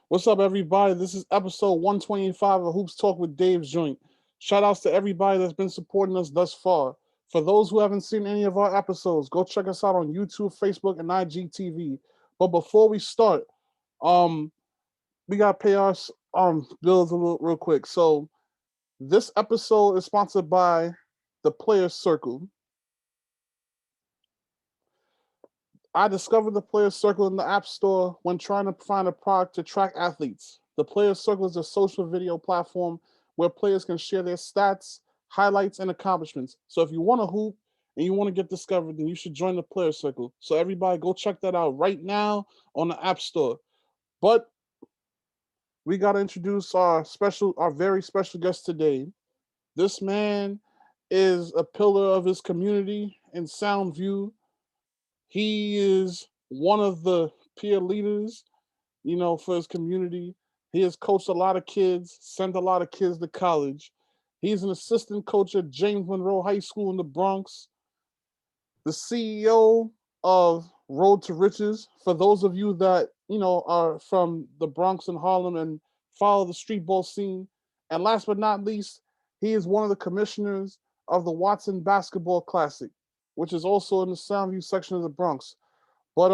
What's up, everybody? This is episode 125 of Hoops Talk with Dave's Joint. Shout outs to everybody that's been supporting us thus far. For those who haven't seen any of our episodes, go check us out on YouTube, Facebook, and IGTV. But before we start, um, we gotta pay our bills a little real quick. So this episode is sponsored by the Players Circle. I discovered the Players Circle in the App Store when trying to find a product to track athletes. The Players Circle is a social video platform where players can share their stats, highlights, and accomplishments. So if you want to hoop and you want to get discovered, then you should join the Players Circle. So everybody go check that out right now on the App Store. But we gotta introduce our very special guest today. This man is a pillar of his community in Soundview. He is one of the peer leaders, for his community. He has coached a lot of kids, sent a lot of kids to college. He's an assistant coach at James Monroe High School in the Bronx, the CEO of Road to Riches. For those of you that, are from the Bronx and Harlem and follow the street ball scene. And last but not least, he is one of the commissioners of the Watson Basketball Classic, which is also in the Soundview section of the Bronx. But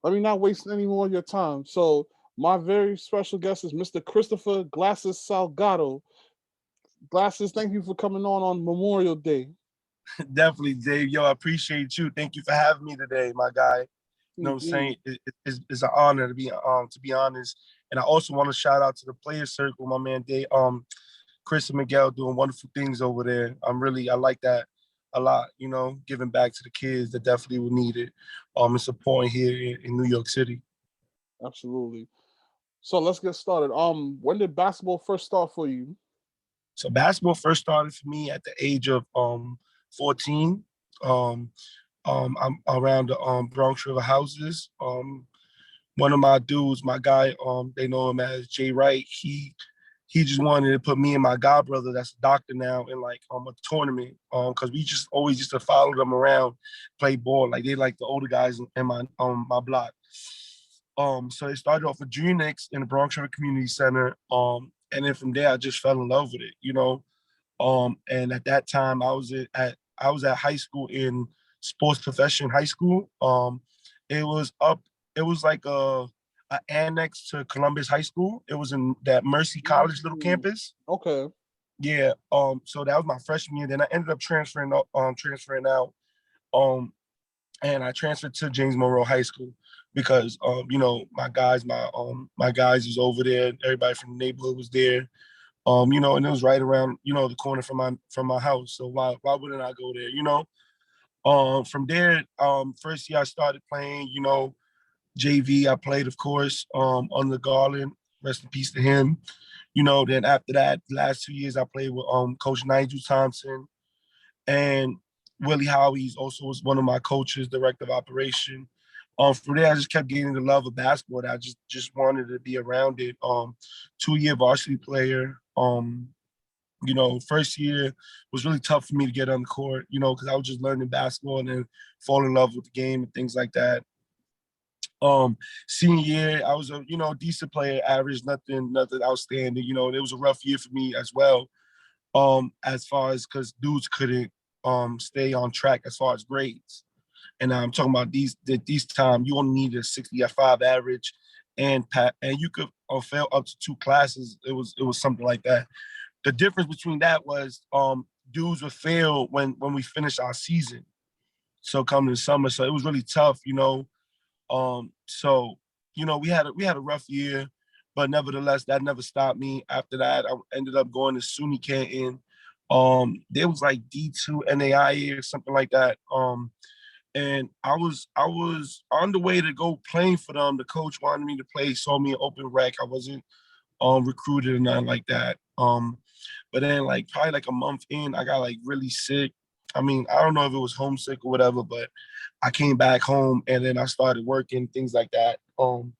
let me not waste any more of your time. So my very special guest is Mr. Christopher Glasses Salgado. Glasses, thank you for coming on Memorial Day. Definitely, Dave. Yo, I appreciate you. Thank you for having me today, my guy. You know what I'm Indeed. saying? It's an honor to be honest. And I also want to shout out to the Players Circle, my man Dave, Chris and Miguel doing wonderful things over there. I like that a lot, giving back to the kids that definitely would need it. And supporting here in New York City. Absolutely. So let's get started. When did basketball first start for you? So basketball first started for me at the age of 14. Um, I'm around the Bronx River houses. One of my dudes, my guy, they know him as Jay Wright. He just wanted to put me and my god brother, that's a doctor now, in like a tournament. Because we just always used to follow them around, play ball. Like they like the older guys in my block. So they started off with junior Knicks in the Bronx River Community Center. And then from there I just fell in love with it. And at that time I was at high school in sports profession high school. It was up, it was like a annex to Columbus High School. It was in that Mercy College little campus. Okay. Yeah. So that was my freshman year. Then I ended up transferring out. Um, and I transferred to James Monroe High School because my guys was over there. Everybody from the neighborhood was there. And it was right around, the corner from my house. So why wouldn't I go there? From there, first year I started playing, JV. I played, of course, under Garland. Rest in peace to him. Then after that, the last 2 years I played with Coach Nigel Thompson, and Willie Howie's also was one of my coaches, director of operation. From there, I just kept getting the love of basketball. I just wanted to be around it. 2-year varsity player. First year was really tough for me to get on the court, because I was just learning basketball and then fall in love with the game and things like that. Senior year, I was a decent player, average, nothing outstanding. It was a rough year for me as well. As far as because dudes couldn't stay on track as far as grades. And I'm talking about these time you only needed a 65 average, and you could fail up to 2 classes. It was something like that. The difference between that was dudes would fail when we finished our season. So coming to summer, so it was really tough. So we had a rough year, but nevertheless, that never stopped me. After that, I ended up going to SUNY Canton. There was like D2 NAIA or something like that. And I was on the way to go playing for them. The coach wanted me to play, saw me an open rec. I wasn't recruited or nothing like that. But then like probably like a month in, I got like really sick. I mean, I don't know if it was homesick or whatever, but I came back home and then I started working, things like that. And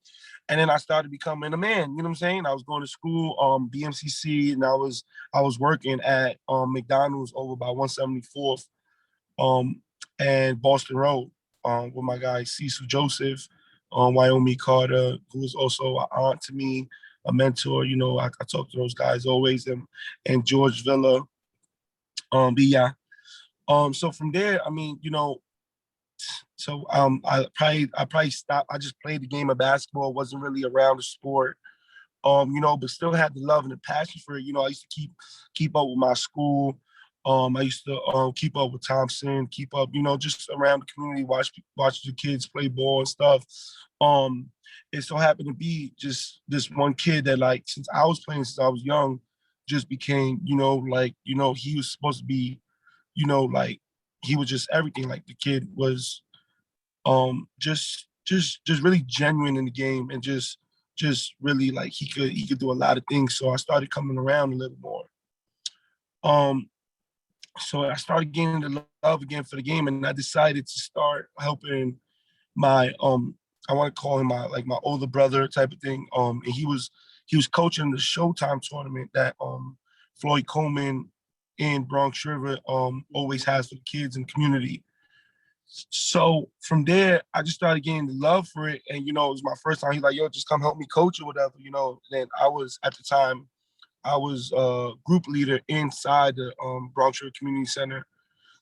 then I started becoming a man, you know what I'm saying? I was going to school, BMCC, and I was working at McDonald's over by 174th um, and Boston Road with my guy Cecil Joseph, Wyoming Carter, who was also an aunt to me. a mentor. You know, I talk to those guys always, and George Villa, but yeah. So from there, I mean, you know, so I probably stopped. I just played the game of basketball, wasn't really around the sport. You know, but still had the love and the passion for it. You know, I used to keep up with my school. I used to keep up with Thompson, keep up, you know, just around the community, watch the kids play ball and stuff. Um, it so happened to be just this one kid that, like, since I was playing since I was young, just became, you know, like, you know, he was supposed to be, you know, like, he was just everything. Like, the kid was just really genuine in the game, and just really, like, he could do a lot of things. So I started coming around a little more. Um, so I started gaining the love again for the game, and I decided to start helping my I want to call him my older brother type of thing. And he was coaching the Showtime tournament that Floyd Coleman in Bronx River always has for the kids in the community. So from there, I just started getting the love for it. And, you know, it was my first time. He's like, yo, just come help me coach or whatever, you know. Then I was, at the time, I was a group leader inside the Bronx River Community Center.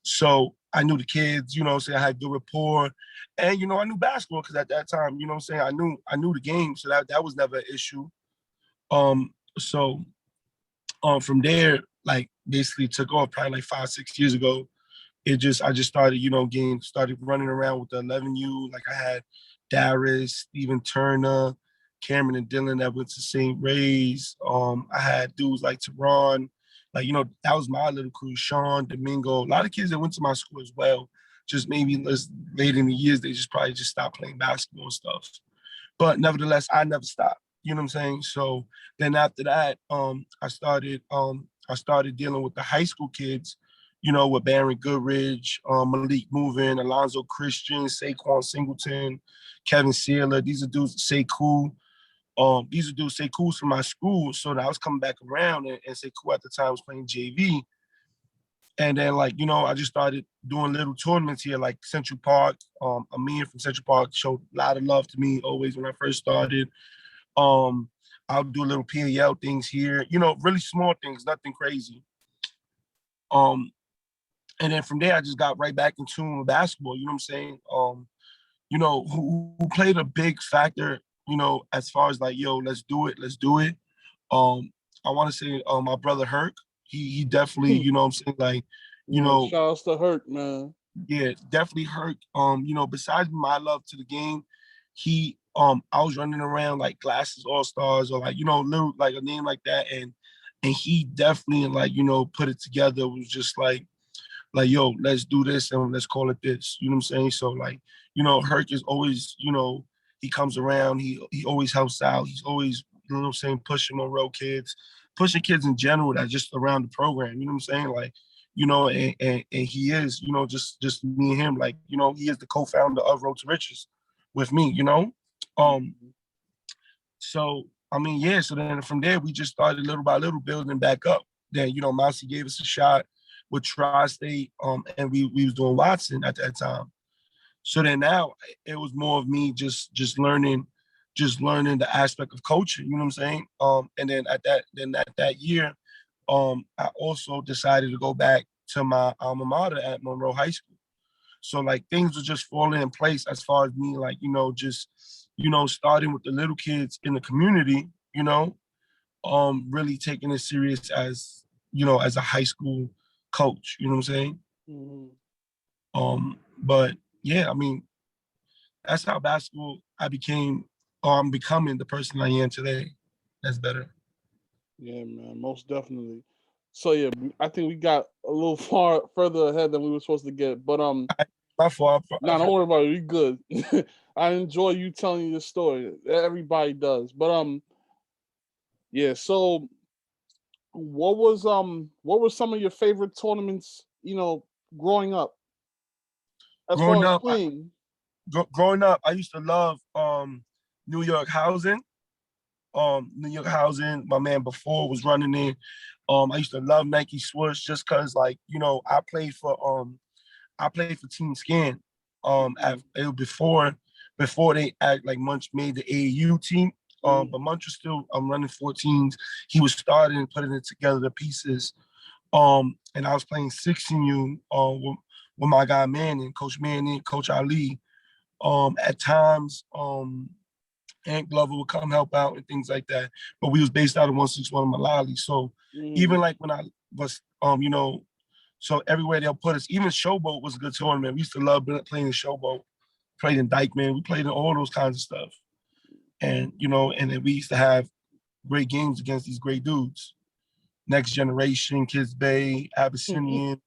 So I knew the kids, you know, I had good rapport. And, you know, I knew basketball because at that time, you know, I knew the game. So that was never an issue. So from there, like, basically took off probably like 5, 6 years ago. I just started, you know, started running around with the 11U. Like, I had Darius, Stephen Turner, Cameron and Dylan that went to St. Ray's. I had dudes like Teron, like, you know, that was my little crew. Sean, Domingo, a lot of kids that went to my school as well. Just maybe later in the years, they just probably just stopped playing basketball and stuff. But nevertheless, I never stopped. You know what I'm saying? So then after that, I started dealing with the high school kids, you know, with Baron Goodridge, Malik Movin, Alonzo Christian, Saquon Singleton, Kevin Sealer. These are dudes that say cool. These are dudes say cool from my school. So that I was coming back around, and say cool at the time was playing JV. And then, like, you know, I just started doing little tournaments here, like Central Park. Amir from Central Park showed a lot of love to me always when I first started. Um, I'll do little PAL things here, you know, really small things, nothing crazy. Um, and then from there, I just got right back into basketball. You know what I'm saying? You know, who played a big factor, you know, as far as like, yo, let's do it, let's do it. Um, I want to say my brother Herc. He definitely, you know what I'm saying, like, you Yeah, know, shout outs to Hurt, man. yeah, definitely Herc. You know, besides my love to the game, I was running around like Glasses All Stars, or, like, you know, little, like, a name like that, and he definitely, like, you know, put it together. It was just like, yo, let's do this and let's call it this. You know what I'm saying? So, like, you know, Herc is always, you know, he comes around, he always helps out. He's always, you know what I'm saying, pushing on road kids, pushing kids in general that just around the program. You know what I'm saying? Like, you know, and he is, you know, just me and him, like, you know, he is the co-founder of Road to Riches with me, you know? Um, Mhm. so I mean, yeah, so then from there we just started little by little building back up. Then, you know, Mousy gave us a shot with Tri-State, and we was doing Watson at that time. So then now it was more of me just learning the aspect of coaching. You know what I'm saying? And then at that year, I also decided to go back to my alma mater at Monroe High School. So, like, things were just falling in place as far as me, like, you know, just, you know, starting with the little kids in the community, you know, really taking it serious as, you know, as a high school coach. You know what I'm saying? Mhm. But yeah, I mean, that's how basketball I became, or I'm becoming the person I am today. That's better. Yeah, man, most definitely. So yeah, I think we got a little far further ahead than we were supposed to get. But My fault. nah, don't worry about it. We good. I enjoy you telling your story. Everybody does. But yeah. So what were some of your favorite tournaments? You know, growing up, as far growing as up, I, playing. growing up, I used to love New York housing. New York housing. My man before was running in. I used to love Nike swoosh just cause, like, you know, I played for Team Scan. Mhm. It was before they act like Munch made the AAU team. But Munch was still running 14s. He was starting and putting it together, the pieces. And I was playing 16U with my guy Manning, Coach Manning, Coach Ali. At times, Ant Glover would come help out and things like that. But we was based out of 161 Malali. So even like when I was, so everywhere they'll put us, even Showboat was a good tournament. We used to love playing in Showboat, played in Dykeman, we played in all those kinds of stuff. And, and then we used to have great games against these great dudes. Next Generation, Kids Bay, Abyssinian,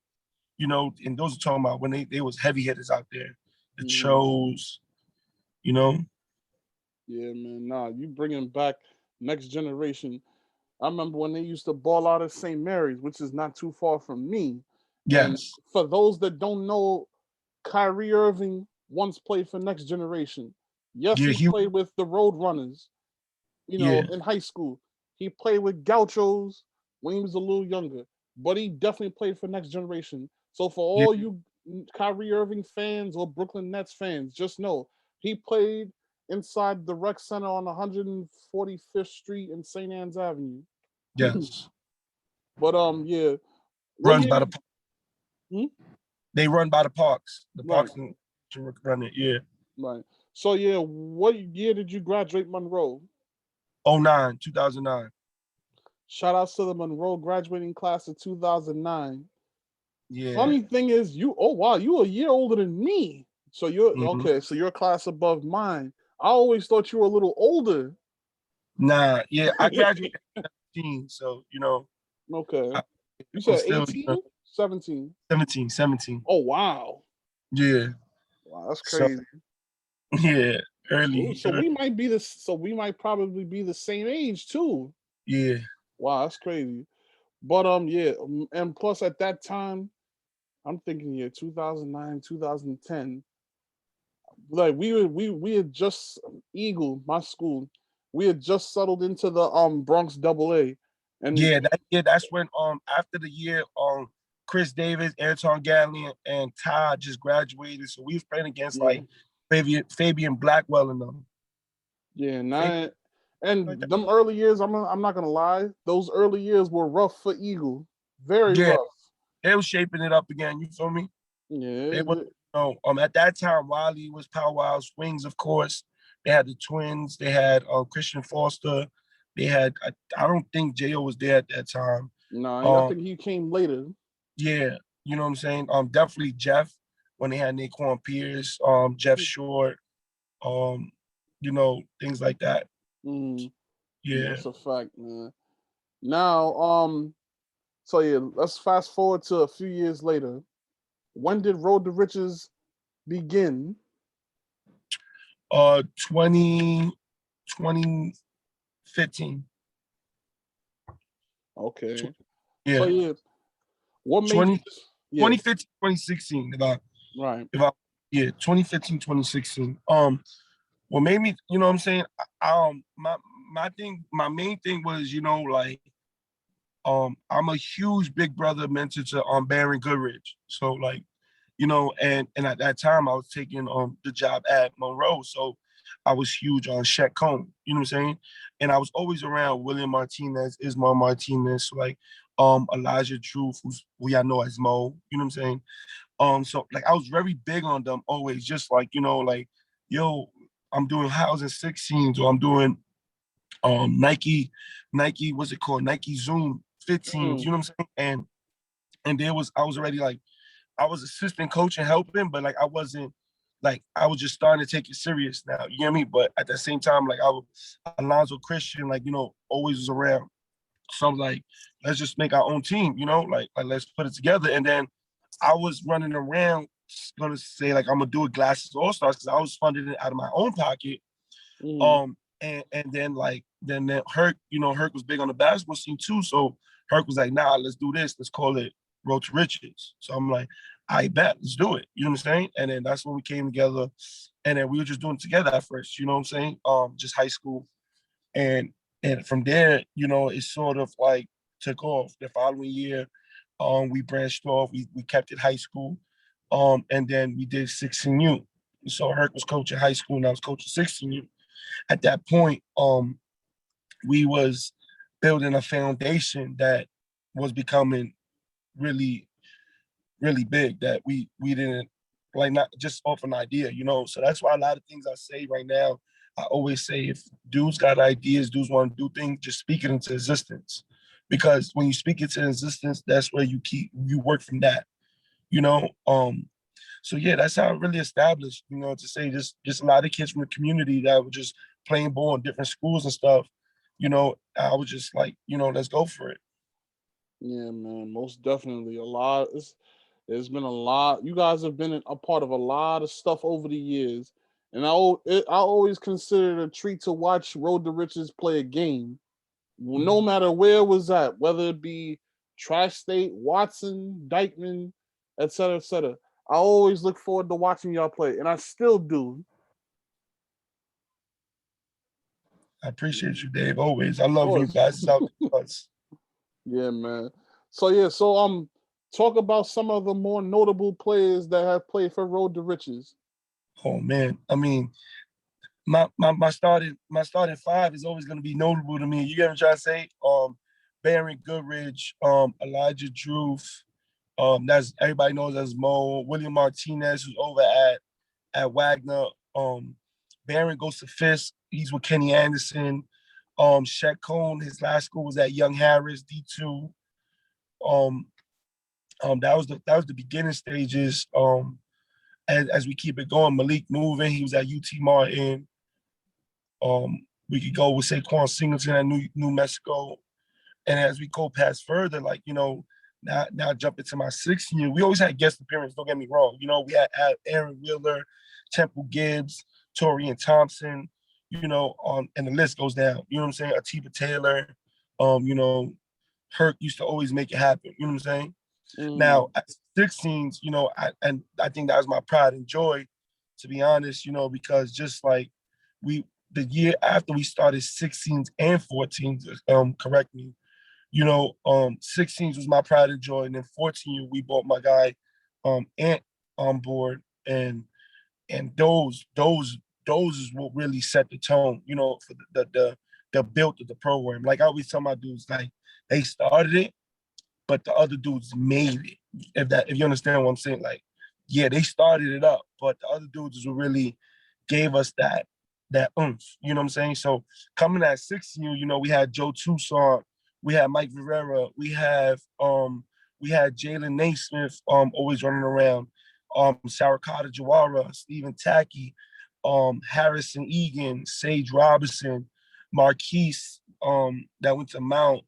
and those are talking about when they was heavy hitters out there. The shows, Yeah, man. Nah, you bringing back Next Generation. I remember when they used to ball out at St. Mary's, which is not too far from me. And yes. for those that don't know, Kyrie Irving once played for Next Generation. Yes, Yeah, he played with the Roadrunners, yeah, in high school. He played with Gauchos when he was a little younger, but he definitely played for Next Generation. So for yeah, all you Kyrie Irving fans or Brooklyn Nets fans, just know he played inside the rec center on 145th Street and St. Anne's Avenue. yes. But yeah, what Runs year by the did hmm? they run by the parks. The Right, parks to run it, yeah. right. So yeah, what year did you graduate Monroe? '09, 2009. Shout outs to the Monroe graduating class of 2009. Yeah. Funny thing is, oh wow, you a year older than me. So you're Mm-hmm. okay. So you're a class above mine. I always thought you were a little older. Nah, yeah, I graduated at 17, so Okay. I, You I'm said still 18, 17. 17, 17. Oh wow. Yeah. Wow, that's So crazy. yeah, So, early, so we might be this. So we might probably be the same age too. yeah, Wow, that's crazy. But yeah, and plus at that time, I'm thinking yeah, 2009, 2010. Like we had just Eagle, my school. We had just settled into the Bronx Double A, and that's when after the year Chris Davis, Anton Gatling, and Todd just graduated. So we was playing against yeah, like Fabian Blackwell and them. yeah, Fabian, like and that. them early years, I'm not gonna lie, those early years were rough for Eagle, very Yeah, rough. they was shaping it up again. You feel me? They Yeah, were, at that time, Wiley was Powwow's Wings, of course. They had the twins. They had Christian Foster. They had, I don't think Jo was there at that time. nah, I Um, think he came later. yeah, you know what I'm saying? Definitely Jeff when they had Naquan Pierce, Jeff Short, um, things like that. Mm, yeah, Yeah. that's a fact, man. Now, so yeah, let's fast forward to a few years later. When did Road to Riches begin? 20, 2015. Okay. So Yeah. yeah, what made 20, you? Yeah, 2015, 2016. right. If I yeah, 2015, 2016. What made me, you know what I'm saying? My main thing was, like I'm a huge Big Brother mentor to Baron Goodrich. So like, and at that time I was taking the job at Monroe. So I was huge on Shaq Cohn, you know what I'm saying? And I was always around William Martinez, Ismail Martinez, like Elijah Drew, who y'all know as Mo, you know what I'm saying? So like I was very big on them always, just like, like, yo, I'm doing housing 16s or I'm doing Nike, what's it called? Nike Zoom 15s, Mm, you know what I'm saying? And I was already like, I was assistant coach and helping, but like I wasn't like I was just starting to take it serious now. You know what I mean? But at the same time, like Alonzo Christian, like, always was around. So I'm like, let's just make our own team, like let's put it together. And then I was running around gonna say like I'm gonna do a Glasses All Stars because I was funding it out of my own pocket. mm, And then like then Herc, Herc was big on the basketball scene too. So Herc was like, nah, let's do this. Let's call it Road to Riches. So I'm like, I bet, let's do it. You know what I'm saying? And then that's when we came together, and then we were just doing it together at first. You know what I'm saying? Just high school, and from there, it sort of like took off. The following year, we branched off. We kept it high school, and then we did 16U. So Herc was coaching high school, and I was coaching 16U. at that point, we was building a foundation that was becoming really, really big that we didn't like not just off an idea, you know. So that's why a lot of things I say right now, I always say if dudes got ideas, dudes want to do things, just speak it into existence. Because when you speak it to existence, that's where you work from that, you know. So yeah, that's how it really established, you know, to say just a lot of kids from the community that were just playing ball in different schools and stuff, you know, I was just like, you know, let's go for it. Yeah, man, most definitely. A lot. There's been a lot. You guys have been a part of a lot of stuff over the years, and I always consider it a treat to watch Road to Riches play a game, no Mhm. matter where it was at, whether it be Tri-State, Watson, Dykeman, et cetera, et cetera. I always look forward to watching y'all play, and I still do. I appreciate you, Dave. Always. I Of love when you course. guys is out there with us. Yeah, man. So talk about some of the more notable players that have played for Road to Riches. Oh man. I mean, my starting five is always gonna be notable to me. You get what I'm trying to say? Baron Goodrich, Elijah Druth, that's everybody knows as Mo, William Martinez, who's over at Wagner. Baron goes to Fisk, he's with Kenny Anderson. Shaq Cohn, his last school was at Young Harris, D2. Um, that was the beginning stages. As we keep it going, Malik moving, he was at UT Martin. We could go with Saquon Singleton at New Mexico. And as we go past further, like, you know, now jump into my sixth year, we always had guest appearances, don't get me wrong. You know, we had Aaron Wheeler, Temple Gibbs, Torian Thompson, you know, and the list goes down. You know what I'm saying? Atiba Taylor, you know, Herc used to always make it happen. You know what I'm saying? Mm, Now, at 16s, you know, I think that was my pride and joy, to be honest, you know, because just like we, the year after we started 16s and 14s, correct me, you know, 16s was my pride and joy, and then 14 we bought my guy, Ant on board, and those is what really set the tone, you know, for the build of the program. Like I always tell my dudes, like they started it, but the other dudes made it. If you understand what I'm saying, like, yeah, they started it up, but the other dudes is what really gave us that oomph. You know what I'm saying? So coming at 16, you know, we had Joe Toussaint, we had Mike Rivera, we had Jalen Naismith always running around, Sarakata Jawara, Stephen Tacky, Harrison Egan, Sage Robinson, Marquise, that went to Mount.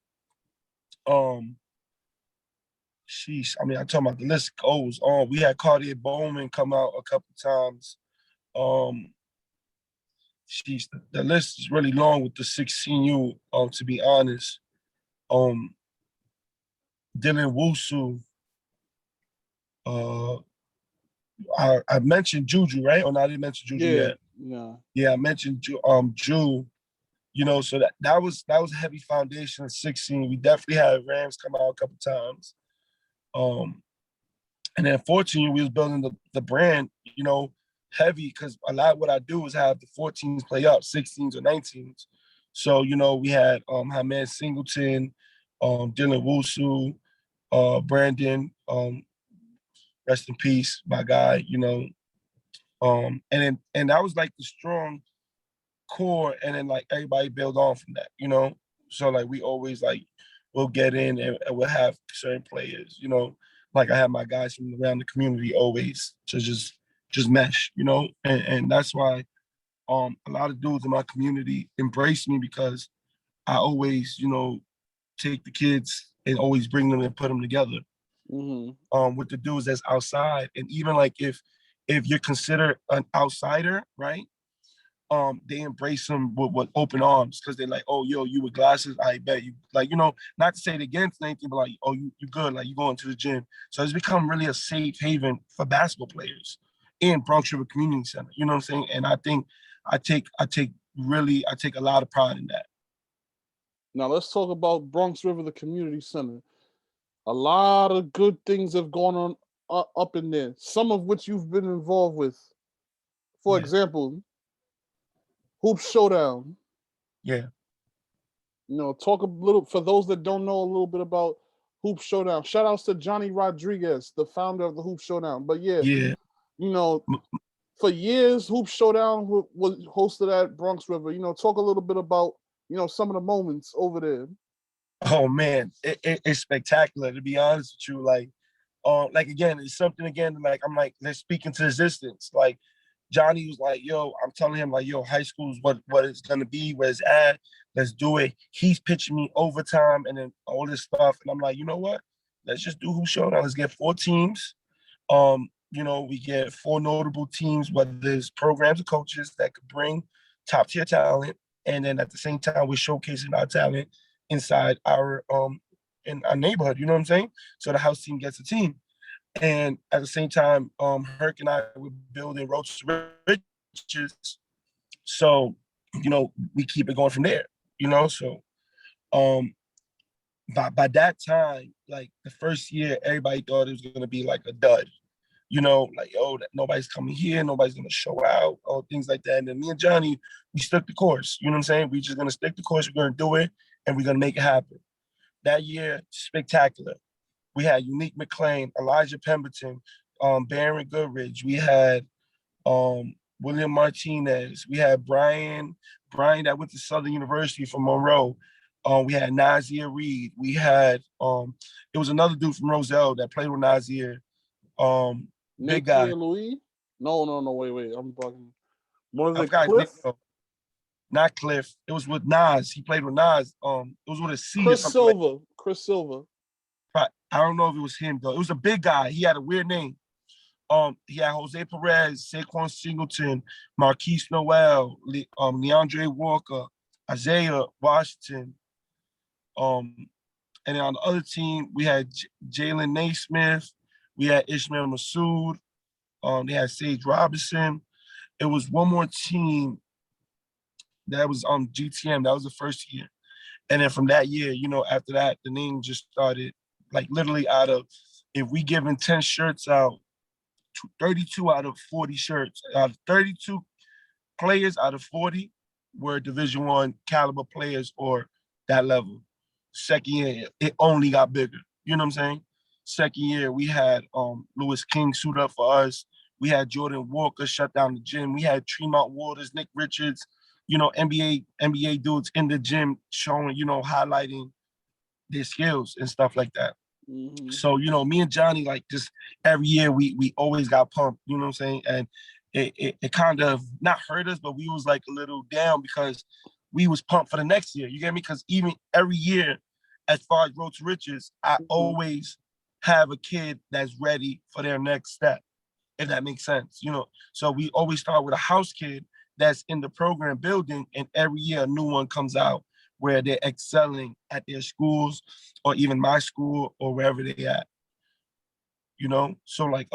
Um, Sheesh. I mean, I'm talking about the list goes on. We had Cartier Bowman come out a couple times. Um, sheesh, the list is really long with the 16U, to be honest. Um, Dylan Wusu. Uh, I mentioned Juju, right? Or not, I didn't mention Juju yeah, yet. yeah. Yeah, I mentioned Ju. You know, so that was a heavy foundation of 16. We definitely had Rams come out a couple times. Um, And then fortunately, we was building the brand, you know, heavy because a lot of what I do is have the 14s play up, 16s or 19s. So, you know, we had Hamed Singleton, Dylan Wusu, Brandon, rest in peace, my guy, you know. And that was like the strong core, and then like everybody build on from that, you know. So like we always like we'll get in and we'll have certain players, you know. Like I have my guys from around the community always to just mesh, you know, and that's why a lot of dudes in my community embrace me because I always, you know, take the kids and always bring them and put them together Hmm. with the dudes that's outside. And even like if you're considered an outsider, right? They embrace them with open arms because they're like, oh, yo, you with glasses, I bet you, like, you know, not to say it against anything, but like, oh, you good, like you going to the gym. So it's become really a safe haven for basketball players in Bronx River Community Center. You know what I'm saying? And I think I take a lot of pride in that. Now let's talk about Bronx River, the community center. A lot of good things have gone on up in there. Some of which you've been involved with. For Yeah. example, Hoop Showdown. Yeah. Talk a little for those that don't know a little bit about Hoop Showdown. Shout outs to Johnny Rodriguez, the founder of the Hoop Showdown. But yeah, Yeah. you know, for years, Hoop Showdown was hosted at Bronx River. Talk a little bit about some of the moments over there. Oh man, it's spectacular to be honest with you. Like again, it's something again. Like I'm like, let's speak into existence. Like Johnny was like, yo, I'm telling him like, yo, high school is what it's gonna be, where it's at. Let's do it. He's pitching me overtime and then all this stuff, and I'm like, you know what? Let's just do Who Showdown. Let's get 4 teams. We get 4 notable teams, whether it's programs or coaches that could bring top tier talent, and then at the same time, we're showcasing our talent inside our in our neighborhood. You know what I'm saying? So the house team gets a team, and at the same time, Herc and I were building Roach Riches. So we keep it going from there. So um, by that time, like the first year, everybody thought it was gonna be like a dud. Like, oh, that nobody's coming here, nobody's gonna show out, or things like that. And then me and Johnny, we stuck the course. You know what I'm saying? We're just gonna stick the course, we're gonna do it, and we're gonna make it happen. That year, spectacular. We had Unique McLean, Elijah Pemberton, Baron Goodridge. We had William Martinez. We had Brian that went to Southern University from Monroe. We had Nazir Reed. We had it was another dude from Roselle that played with Nazir. Big guy. Louis? No, wait. I'm bugging. What is I it, forgot his name Cliff? though. Not Cliff. It was with Nas. He played with Nas. It was with a C or Chris something like Silver. Chris Silver. that. I don't know if it was him though. It was a big guy. He had a weird name. He had Jose Perez, Saquon Singleton, Marquise Noel, Leandre Walker, Isaiah Washington. And then on the other team, we had Jalen Naismith, we had Ishmael Massoud, they had Sage Robinson. It was one more team that was GTM. That was the first year. And then from that year, after that, the name just started like literally out of, if we giving 10 shirts out, 32 out of 40 shirts, out of 32 players out of 40 were Division I caliber players or that level. Second year, it only got bigger. You know what I'm saying? Second year, we had Lewis King suit up for us. We had Jordan Walker shut down the gym. We had Tremont Waters, Nick Richards, NBA dudes in the gym showing, highlighting their skills and stuff like that. Mm-hmm. So, me and Johnny, like just every year we always got pumped, you know what I'm saying? And it kind of not hurt us, but we was like a little down because we was pumped for the next year. You get me? Because even every year, as far as Road to Riches, I always have a kid that's ready for their next step, if that makes sense. So we always start with a house kid that's in the program building, and every year a new one comes out where they're excelling at their schools or even my school or wherever they at. So like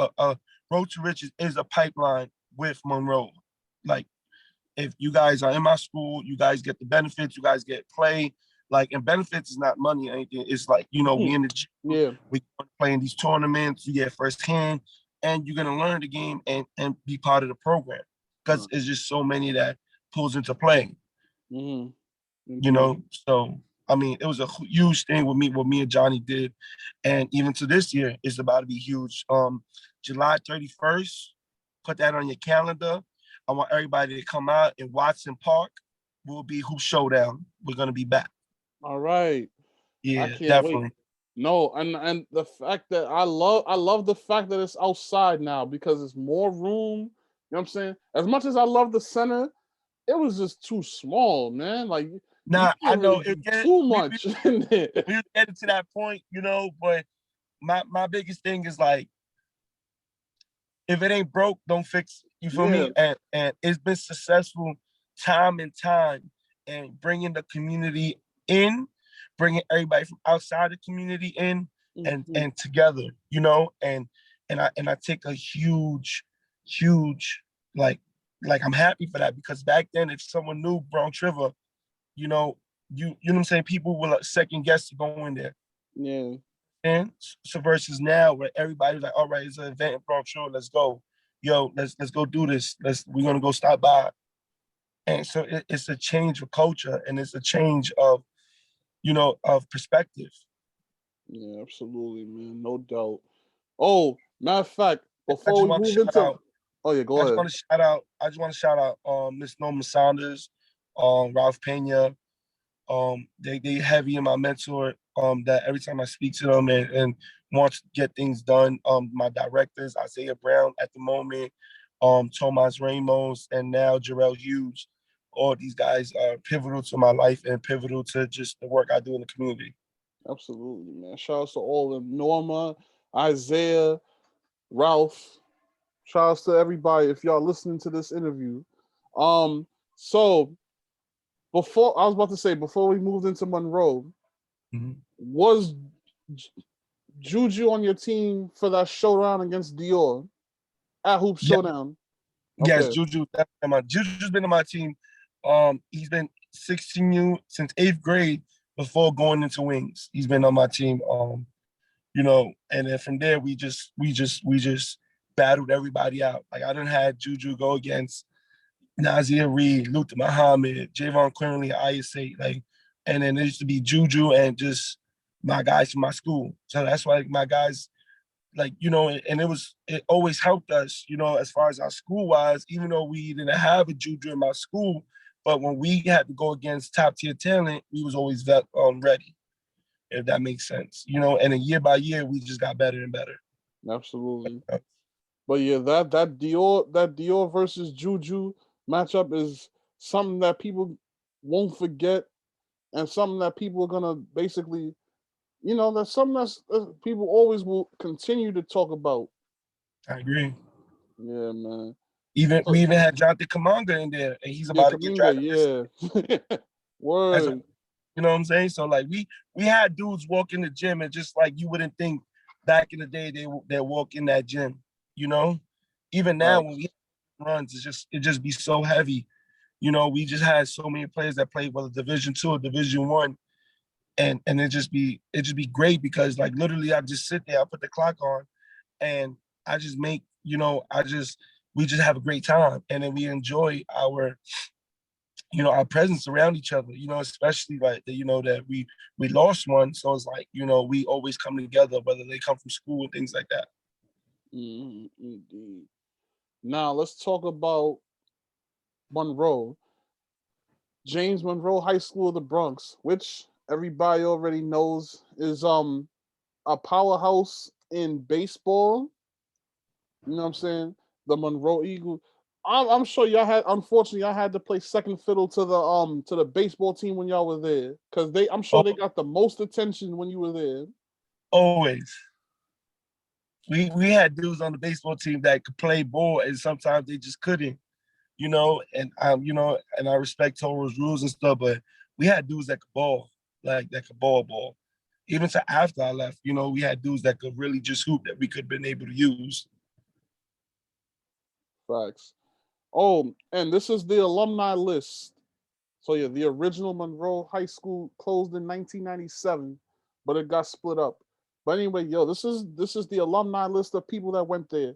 Road to Riches is a pipeline with Monroe. Like if you guys are in my school, you guys get the benefits, you guys get play. Like, and benefits is not money or anything. It's like, we in the gym, we playing these tournaments, you get firsthand, and you're gonna learn the game and be part of the program. Because it's just so many that pulls into play. So I mean, it was a huge thing with me, what me and Johnny did. And even to this year, it's about to be huge. July 31st, put that on your calendar. I want everybody to come out in Watson Park. Will be Hoop Showdown. We're gonna be back. All right. Yeah, I can't definitely. wait. No, and the fact that I love the fact that it's outside now because it's more room. You know what I'm saying? As much as I love the center, it was just too small, man. Like you I can't know really do too much in there. We get to that point, but my biggest thing is like, if it ain't broke, don't fix it. You feel me? And it's been successful time and time, and bringing the community in, bringing everybody from outside the community in, and together, and I take a huge like I'm happy for that, because back then, if someone knew Bronx River, you know what I'm saying, people will second guess to go in there. Yeah. And so versus now, where everybody's like, all right, it's an event in Bronx River, let's go. Yo, let's go do this. We're gonna go stop by And so it's a change of culture, and it's a change of, of perspective. Yeah, absolutely, man. No doubt. Oh, matter of fact, I before just we want to move shout into, out. oh yeah, go ahead. Miss Norma Saunders, Ralph Pena. They heavy in my mentor. That every time I speak to them and want to get things done. My directors, Isaiah Brown at the moment, Tomas Ramos, and now Jarrell Hughes. All these guys are pivotal to my life and pivotal to just the work I do in the community. Absolutely, man. Shout out to all of them. Norma, Isaiah, Ralph. Shout out to everybody if y'all listening to this interview. So before I was about to say, before we moved into Monroe, Mhm. was Juju on your team for that showdown against Dior at Hoop Yeah, Showdown? yes, Okay, Juju's been on my team. He's been 16U since 8th grade before going into wings. He's been on my team. And then from there we just battled everybody out. Like I done had Juju go against Nazir Reed, Luther Muhammad, Javon Quinley, ISA, like, and then there used to be Juju and just my guys from my school. So that's why my guys, like, and it always helped us, as far as our school wise, even though we didn't have a Juju in my school, but when we had to go against top tier talent, we was always ready, if that makes sense, and then year by year, we just got better and better. absolutely. But yeah, that Dior versus Juju matchup is something that people won't forget, and something that people are gonna basically, that's something that's people always will continue to talk about. I agree. Yeah, man. Even So we even had Jonathan Kaminga in there, and he's yeah, about to get Kaminga, drafted this yeah. as a, Word. you know what I'm saying? So like we had dudes walk in the gym and just like you wouldn't think back in the day they walk in that gym, you know? Even now when Facts. we runs, it just be so heavy. We just had so many players that played whether Division 2 or Division 1, and it just be great because like literally I just sit there, I put the clock on, and I just make we just have a great time, and then we enjoy our presence around each other, especially like that we lost one. So it's like, we always come together, whether they come from school and things like that. Indeed. Now let's talk about Monroe, James Monroe High School of the Bronx, which everybody already knows is a powerhouse in baseball. You know what I'm saying? The Monroe Eagle. I'm sure y'all had. Unfortunately, y'all had to play second fiddle to the baseball team when y'all were there, because they. I'm sure they Oh, got the most attention when you were there. always. We had dudes on the baseball team that could play ball, and sometimes they just couldn't, and I respect Toro's rules and stuff, but we had dudes that could ball, like that could ball. Even to after I left, we had dudes that could really just hoop that we could have been able to use. Facts. Oh, and this is the alumni list. So yeah, the original Monroe High School closed in 1997, but it got split up. But anyway, yo, this is the alumni list of people that went there.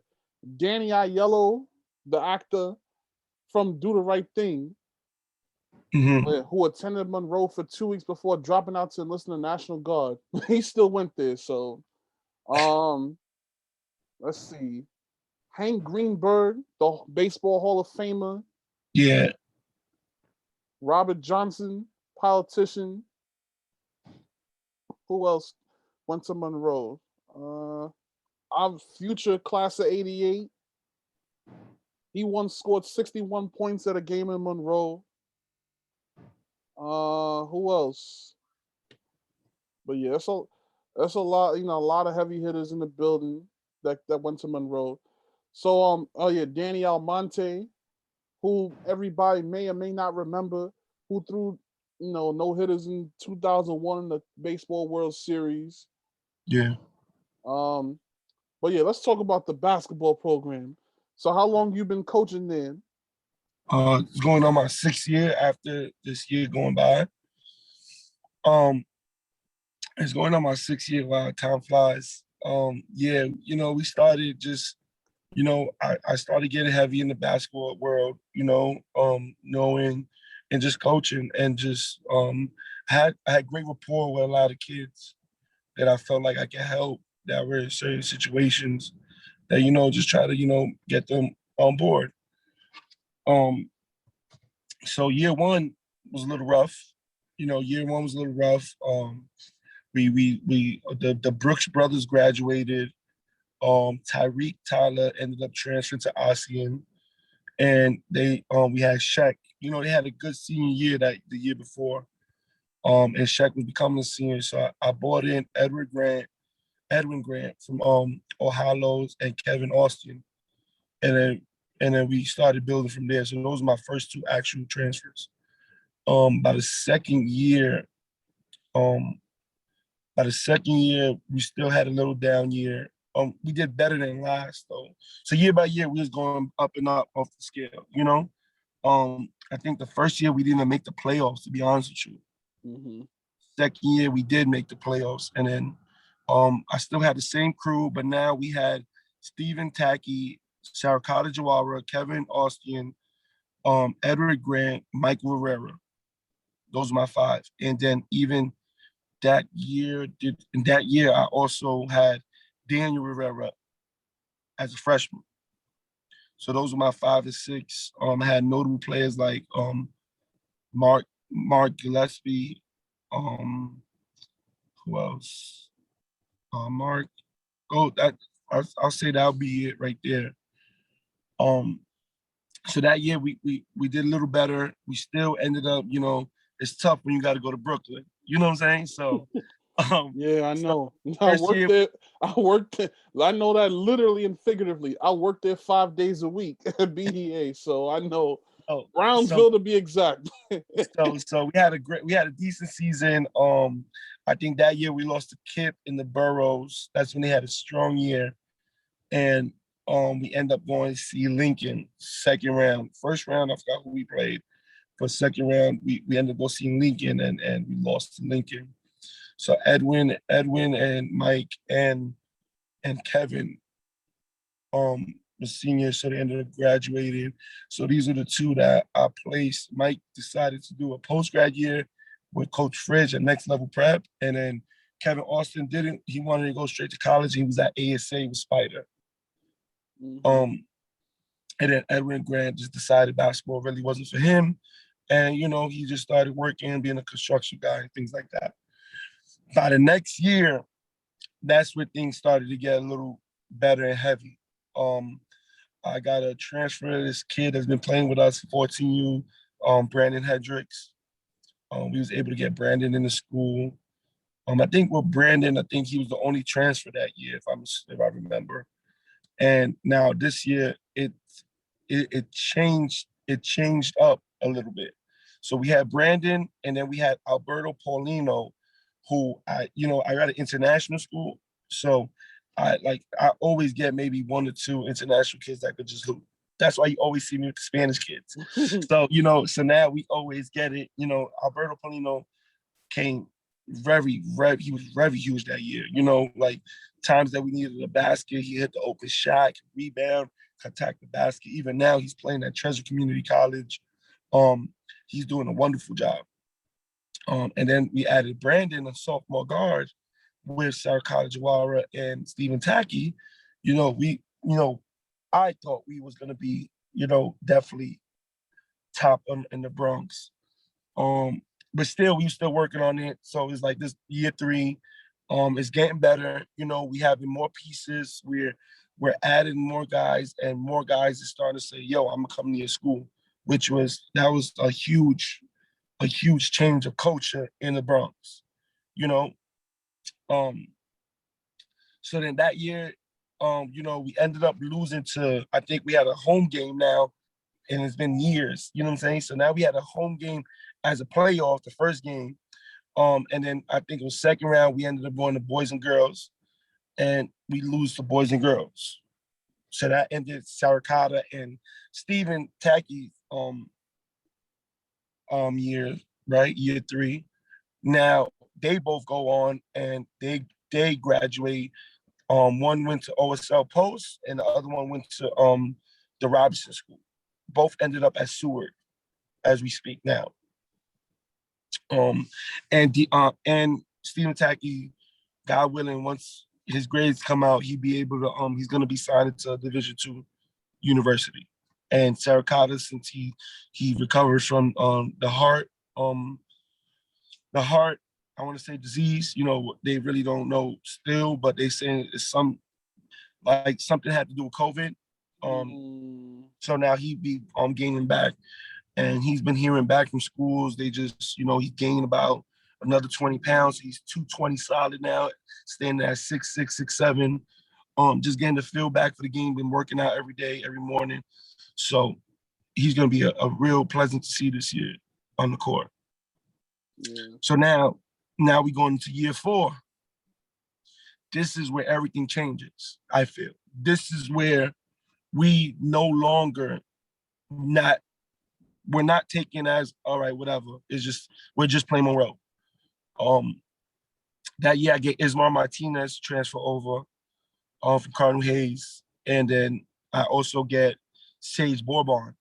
Danny Aiello, the actor from Do the Right Thing, Hmm. who attended Monroe for 2 weeks before dropping out to enlist in the National Guard. He still went there. So, um, let's see. Hank Greenberg, the Baseball Hall of Famer. Yeah. Robert Johnson, politician. Who else went to Monroe? Our future class of '88. He once scored 61 points at a game in Monroe. Who else? But yeah, that's a lot. A lot of heavy hitters in the building that went to Monroe. So oh yeah, Danny Almonte, who everybody may or may not remember, who threw no hitters in 2001 in the Baseball World Series. Yeah. Um, but yeah, let's talk about the basketball program. So how long you been coaching there? It's going on my 6th year after this year going by. Um, it's going on my 6th year. Wow, time flies. Yeah, we started just I started getting heavy in the basketball world, knowing and just coaching and just I had great rapport with a lot of kids that I felt like I could help that were in certain situations that, just try to, get them on board. Um, so year one was a little rough. Year one was a little rough. The Brooks brothers graduated. Tyreek Tyler ended up transferring to ASEAN, and we had Shaq. They had a good senior year that the year before. And Shaq was becoming a senior, so I bought in Edwin Grant from Ohio and Kevin Austin, and then we started building from there. So those were my first two actual transfers. By the second year, um, we still had a little down year. We did better than last though. So year by year, we was going up and up off the scale. I think the first year we didn't make the playoffs, to be honest with you. Mm-hmm. Second year we did make the playoffs, and then I still had the same crew, but now we had Stephen Tacky, Sarakata Jawara, Kevin Austin, Edward Grant, Michael Herrera. Those are my five. And then even in that year, I also had Daniel Rivera as a freshman. So those were my 5 and 6. I had notable players like Mark Gillespie. Who else? Mark. Oh, that I'll say that'll be it right there. Um, so that year we did a little better. We still ended up, it's tough when you got to go to Brooklyn. You know what I'm saying? So, Yeah, I so know. I first worked year, there. I worked there. I know that literally and figuratively. I worked there 5 days a week at BEA, so I know oh, so Brownsville to be exact. so we had a decent season. I think that year we lost to Kip in the Burrows. That's when they had a strong year, and we end up going to see Lincoln second round. First round, I forgot who we played. For second round, we ended up going seeing Lincoln, and we lost to Lincoln. So Edwin and Mike and Kevin the seniors, so they ended up graduating. So these are the two that I placed. Mike decided to do a post grad year with Coach Fridge at Next Level Prep, and then Kevin Austin didn't. He wanted to go straight to college. He was at ASA with Spider. Mm-hmm. Um, and then Edwin Grant just decided basketball really wasn't for him, and he just started working, being a construction guy, and things like that. By the next year, that's where things started to get a little better and heavy. Um, I got a transfer to this kid that's been playing with us, 14U, Brandon Hendricks. We was able to get Brandon in the school. I think with Brandon, I think he was the only transfer that year, if I remember. And now this year, it changed. It changed up a little bit. So we had Brandon, and then we had Alberto Paulino, who I got an international school, so I always get maybe 1 or 2 international kids that could just hoop. That's why you always see me with the Spanish kids. So so now we always get it. Alberto Paulino came he was very huge that year. Like times that we needed a basket, he hit the open shot, rebound, attack the basket. Even now, he's playing at Treasure Community College. He's doing a wonderful job. And then we added Brandon, a sophomore guard, with Sarah Jawara and Stephen Tacky. I thought we was gonna be, definitely top in the Bronx. But still, we were still working on it. So it's like this year 3, it's getting better. We having more pieces. We're adding more guys, and more guys are starting to say, "Yo, I'm gonna come to your school," that was a huge change of culture in the Bronx. You know, um, so then that year, we ended up losing to. I think we had a home game now, and it's been years. You know what I'm saying? So now we had a home game as a playoff, the first game. And then I think it was second round, we ended up going to boys and girls, and we lose to boys and girls. So that ended Sarakata and Stephen Tacky's year, right? Year 3. Now they both go on and they graduate One went to OSL Post, and the other one went to the Robinson School. Both ended up at Seward as we speak now. And Stephen Tackey, God willing, once his grades come out, he'd be able to he's gonna be signed to a Division II university. And Saracata, since he recovers from the heart, I want to say disease, they really don't know still, but they saying it's like something had to do with COVID. So now he be gaining back, and he's been hearing back from schools. They just, he gained about another 20 pounds. He's 220 solid now, standing at 6'6", 6'7". Just getting the feel back for the game, been working out every day, every morning. So he's gonna be a real pleasant to see this year on the court. Yeah. So now we going into year 4. This is where everything changes, I feel. This is where we no longer we're not taking as, all right, whatever. It's just, we're just playing Monroe. That year I get Ismar Martinez transfer over from Cardinal Hayes. And then I also get Sage Bourbon.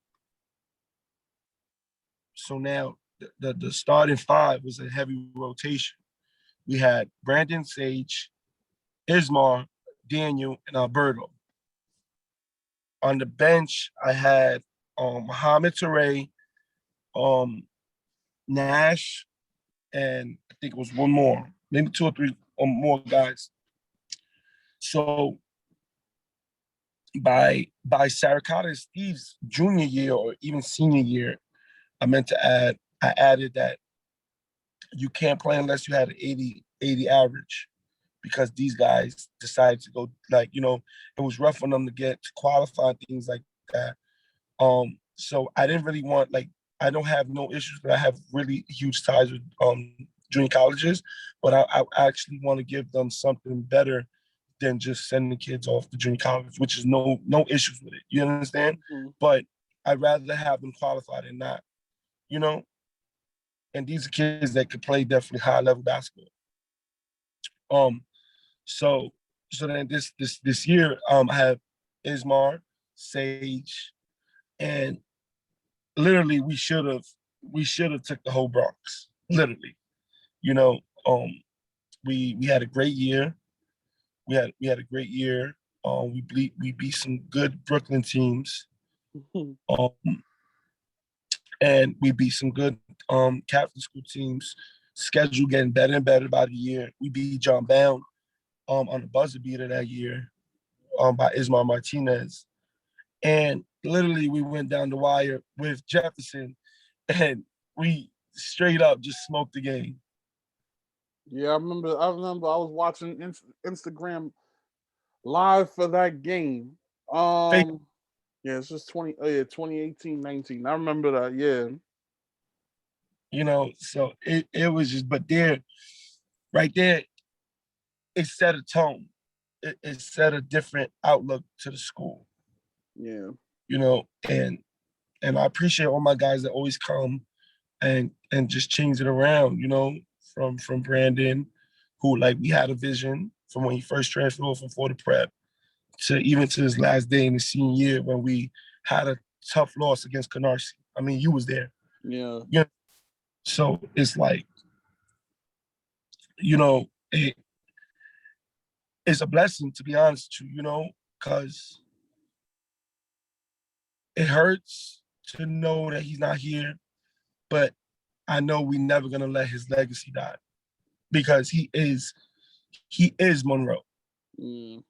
So now the starting 5 was a heavy rotation. We had Brandon, Sage, Ismar, Daniel, and Alberto. On the bench, I had Muhammad Toure, Nash, and I think it was one more, maybe 2 or 3 or more guys. So by Saracata Steve's junior year or even senior year, I added that you can't play unless you had an 80 average, because these guys decided to go, it was rough on them to get to qualify, things like that. So I didn't really want, I don't have no issues, but I have really huge ties with junior colleges, but I actually want to give them something better than just sending kids off to junior college, which is no issues with it. You understand? Mm-hmm. But I'd rather have them qualified than not, and these are kids that could play definitely high level basketball. So then this year, I have Ismar, Sage, and literally we should have took the whole Bronx. Literally, we had a great year. We had a great year. We beat some good Brooklyn teams, and we beat some good Catholic school teams. Schedule getting better and better by the year. We beat John Bound on the buzzer beater that year by Ismar Martinez. And literally we went down the wire with Jefferson, and we straight up just smoked the game. Yeah, I remember I was watching Instagram live for that game. Yeah, it's just 2018-19. I remember that, yeah. So it was just, but there, right there, it set a tone. It set a different outlook to the school. Yeah. And I appreciate all my guys that always come and just change it around, from Brandon, who we had a vision from when he first transferred over from Florida Prep to even to his last day in the senior year when we had a tough loss against Canarsie. I mean, you was there. Yeah. So it's it's a blessing, to be honest with you, because it hurts to know that he's not here, but I know we're never gonna let his legacy die, because he is Monroe with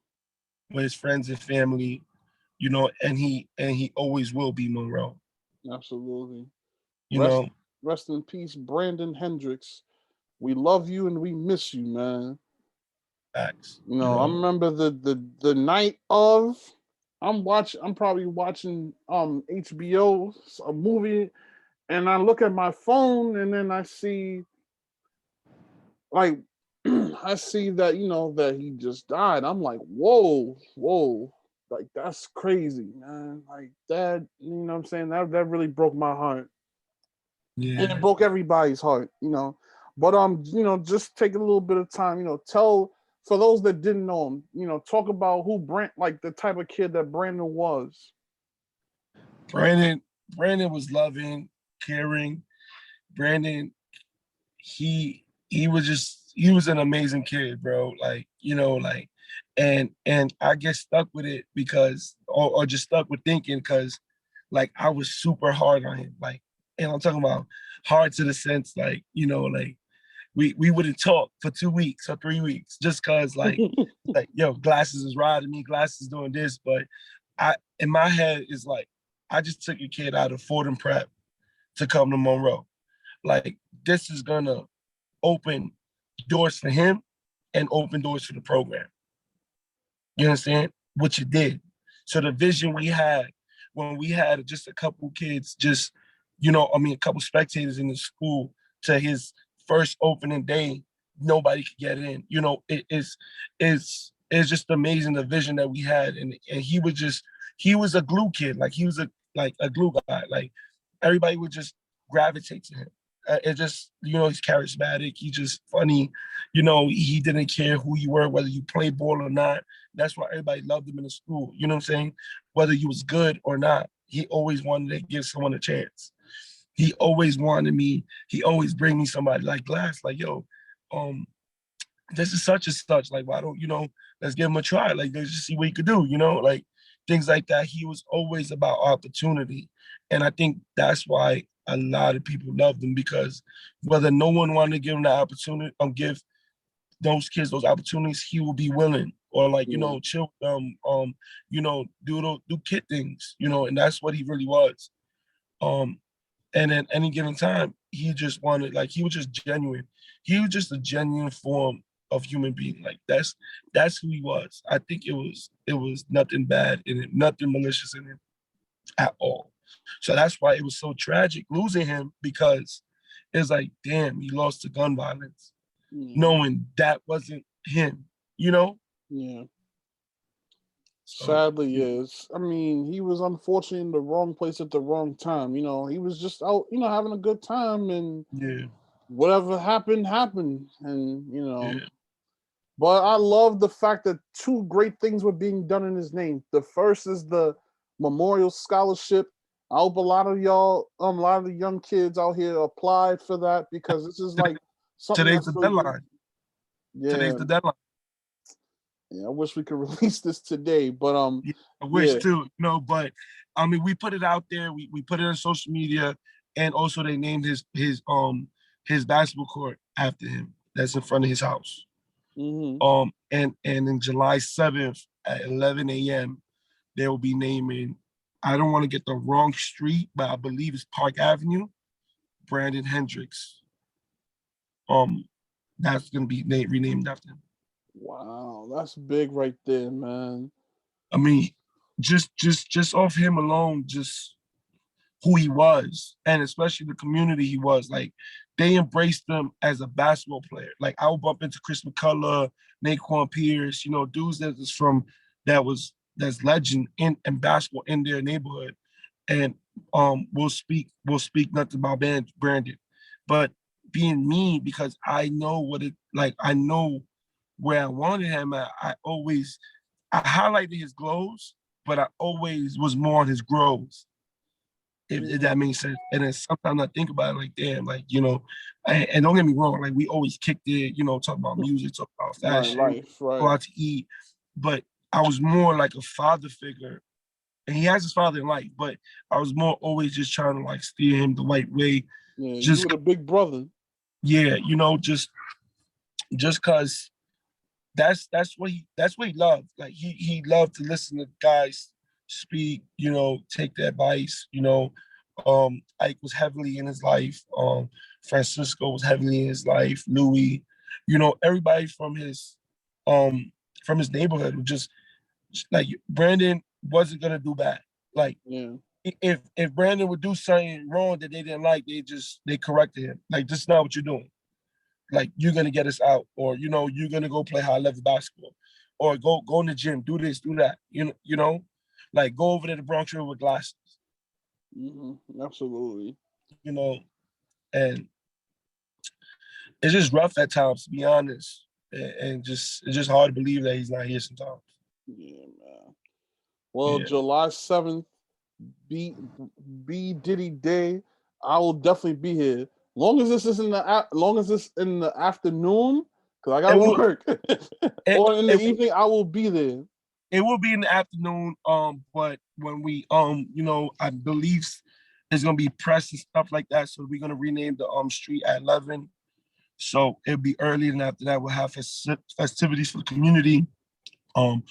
his friends and family, and he always will be Monroe. Absolutely. Rest in peace, Brandon Hendricks. We love you and we miss you, man. Facts. I remember the night of, I'm probably watching HBO, a movie, and I look at my phone and then I see I see that, that he just died. I'm like, whoa, that's crazy, man. That, what I'm saying? That really broke my heart. Yeah. And it broke everybody's heart, But just take a little bit of time, tell for those that didn't know him, talk about who like the type of kid that Brandon was. Brandon, Brandon was loving, caring. Brandon, he was an amazing kid, bro. Like, like, and I get stuck with it because or just stuck with thinking because like I was super hard on him. Like, and I'm talking about hard to the sense like, like we wouldn't talk for 2 weeks or 3 weeks just cause like yo, glasses is riding me, glasses doing this. But I in my head is like I just took a kid out of Fordham Prep to come to Monroe. Like this is gonna open doors for him and open doors for the program. You understand? Which it did. So the vision we had when we had just a couple kids, just a couple spectators in the school to his first opening day, nobody could get in. It's just amazing the vision that we had, and he was a glue kid, like he was a glue guy, like everybody would just gravitate to him. It just, he's charismatic. He's just funny. He didn't care who you were, whether you played ball or not. That's why everybody loved him in the school. You know what I'm saying? Whether you was good or not, he always wanted to give someone a chance. He always bring me somebody like Glass, like, yo, um, this is such and such. Like, why don't, let's give him a try. Like, let's just see what he could do, like things like that. He was always about opportunity. And I think that's why a lot of people loved him because whether no one wanted to give him the opportunity or give those kids those opportunities, he will be willing or like, Yeah. chill with them, do kid things, and that's what he really was. Um, and at any given time, he just wanted, like, he was just genuine. He was just a genuine form of human being. Like that's who he was. I think it was nothing bad in it, nothing malicious in it at all. So that's why it was so tragic losing him because it's like, damn, he lost to gun violence, Yeah. knowing that wasn't him, you know? Yeah. So Sadly, is. I mean, he was unfortunately in the wrong place at the wrong time. He was just out, having a good time, and yeah, whatever happened, happened. And. yeah. But I love the fact that two great things were being done in his name. The first is the Memorial Scholarship. I hope a lot of the young kids out here applied for that because this is like something Today's that's the so good. deadline. Today's Yeah, the deadline. yeah. I wish we could release this today, but Yeah, I wish yeah. too, but I mean, we put it out there. We put it on social media, and also they named his basketball court after him. That's in front of his house. Hmm. And in July 7th at 11 a.m. they will be naming. I don't want to get the wrong street, but I believe it's Park Avenue. Brandon Hendricks. Um, that's gonna be renamed after him. Wow, that's big right there, man. I mean, just off him alone, just who he was, and especially the community he was. Like they embraced him as a basketball player. Like I would bump into Chris McCullough, Naquan Pierce, dudes that's legend in basketball in their neighborhood, and we'll speak nothing about Brandon, but being me because I know what it like. I know where I wanted him at. I highlighted his glows, but I always was more on his grows if that Hmm. makes sense. And then sometimes I think about it like, damn, like, and don't get me wrong, like we always kicked it, talk about music, talk about Right, fashion, life, go right. out to eat. But I was more like a father figure. And he has his father in life, but I was more always just trying to like steer him the right way. Yeah, you Just were the big brother. yeah, just cause that's what he loved. Like he loved to listen to guys speak, take the advice, Ike was heavily in his life. Francisco was heavily in his life, Louis, everybody um from his neighborhood was just like Brandon wasn't gonna do bad. Like Yeah. if Brandon would do something wrong that they didn't like, they corrected him. Like this is not what you're doing. Like you're gonna get us out, or you're gonna go play high level basketball, or go in the gym, do this, do that. Like go over to the Bronx River with glasses. Hmm. Absolutely. You know, and it's just rough at times, to be honest. and just it's just hard to believe that he's not here sometimes. Yeah, man. Well, Yeah. July 7th, B B Diddy Day, I will definitely be here. Long as this is long as this in the afternoon, because I It gotta will work, it, or in the it evening, I will be there. it will be in the afternoon. But when we I believe it's gonna be press and stuff like that. So we're gonna rename the street at 11. So it'll be early, and after that, we'll have festivities for the community. Um,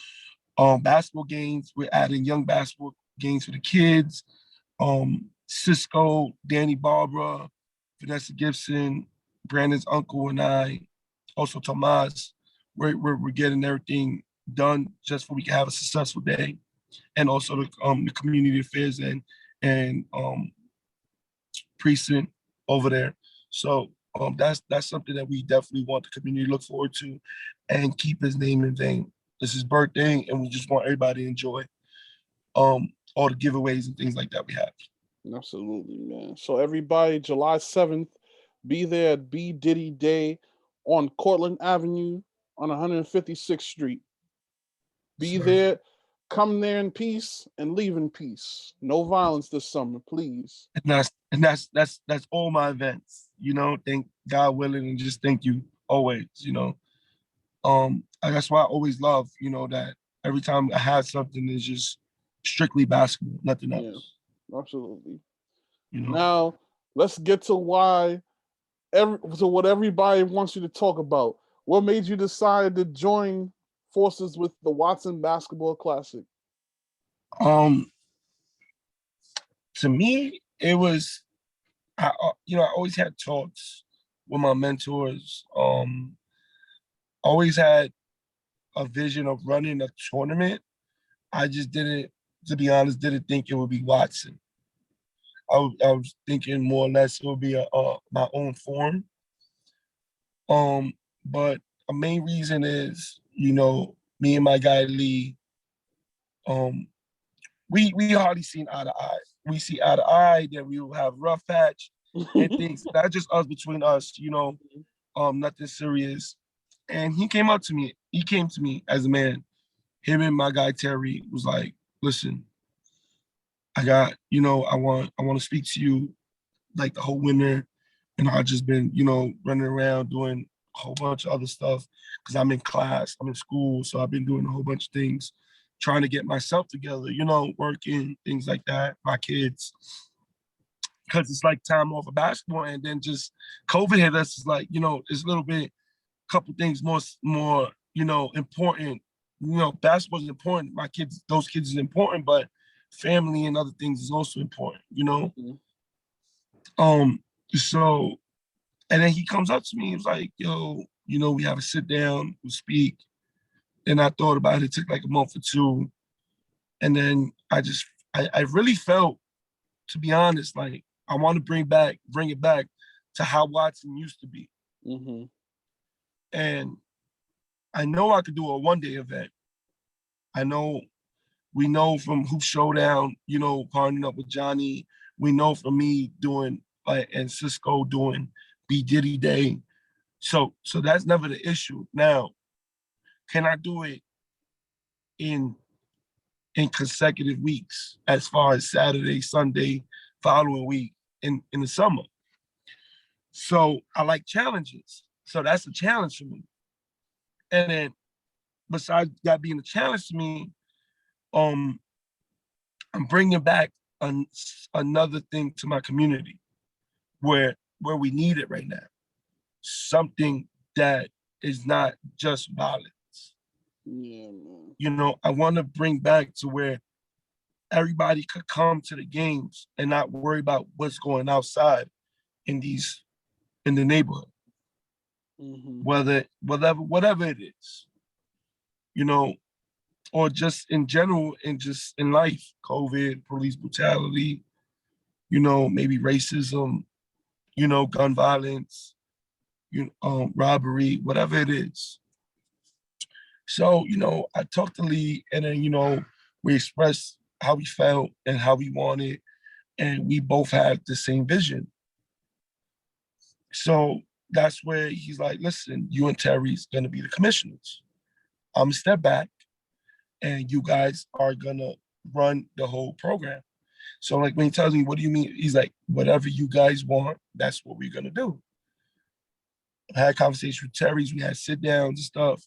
basketball games. We're adding young basketball games for the kids. Cisco, Danny Barbara, Vanessa Gibson, Brandon's uncle, and I, also Tomas. We're getting everything done just so we can have a successful day, and also the community affairs and precinct over there. So that's something that we definitely want the community to look forward to, and keep his name in vain. It's his birthday, and we just want everybody to enjoy all the giveaways and things like that we have. Absolutely, man. So everybody, July 7th, be there at B Diddy Day on Cortland Avenue on 156th Street. Be Sir. there, come there in peace, and leave in peace. No violence this summer, please. And that's all my events. Thank God willing, and just thank you always. That's why I always love, that every time I have something, it's just strictly basketball, nothing Yeah, else. absolutely. You know. Now, let's get to what everybody wants you to talk about. What made you decide to join forces with the Watson Basketball Classic? Um, to me, it was I always had talks with my mentors. Always had a vision of running a tournament. I just didn't, to be honest, didn't think it would be Watson. I was thinking more or less it would be my own form. Um, but a main reason is, me and my guy Lee, um, we hardly seen eye to eye. We see eye to eye, then we will have rough patch and things. That's just us between us, nothing serious. And he came up to me. He came to me as a man. Him and my guy Terry was like, listen, I got, I want to speak to you like the whole winter. And I just been, running around doing a whole bunch of other stuff because I'm in class, I'm in school. So I've been doing a whole bunch of things, trying to get myself together, working, things like that, my kids. Because it's like time off of basketball, and then just COVID hit us. It's like, it's a little bit, couple things more, important. Basketball is important. My kids, those kids is important, but family and other things is also important. Mhm. So, and then he comes up to me, he was like, yo, we have a sit down, we speak. And I thought about it. It took like a month or two. And then I really felt, to be honest, like I want to bring it back to how Watson used to be. Mhm. And I know I could do a 1 day event. I know we know from Hoop Showdown, partnering up with Johnny. We know from me doing and Cisco doing B Diddy Day. So that's never the issue. Now, can I do it in consecutive weeks as far as Saturday, Sunday, following week in the summer? So I like challenges. So that's a challenge for me. And then besides that being a challenge to me, um, I'm bringing back another thing to my community where we need it right now. Something that is not just violence. Yeah, man. I want to bring back to where everybody could come to the games and not worry about what's going outside in the neighborhood, Mhm. whatever it is, you know, or just in general and just in life, COVID, police brutality, maybe racism, gun violence, robbery, whatever it is. So, I talked to Lee, and then, we expressed how we felt and how we wanted, and we both had the same vision. So that's where he's like, listen, you and Terry's gonna be the commissioners. I'm gonna step back and you guys are gonna run the whole program. So like when he tells me, what do you mean? He's like, whatever you guys want, that's what we're gonna do. I had a conversation with Terry's, we had sit downs and stuff.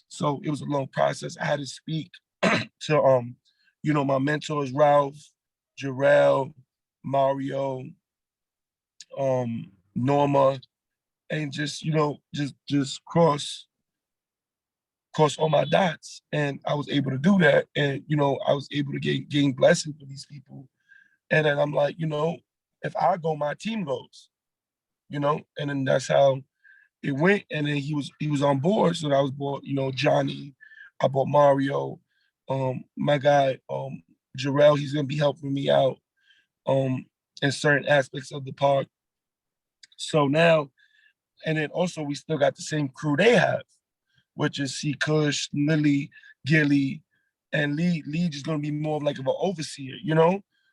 So it was a long process. I had to speak to my mentors, Ralph, Jarrell, Mario, Norma, and just, just cross all my dots. And I was able to do that. And, I was able to gain blessings for these people. And then I'm like, if I go, my team goes, and then that's how it went. And then he was on board. So I was bought, Johnny, I bought Mario, my guy, Jarrell, he's gonna be helping me out in certain aspects of the park. So now, and then also we still got the same crew they have, which is C Kush, Lily, Gilly, and Lee. Lee is gonna be more of like of an overseer.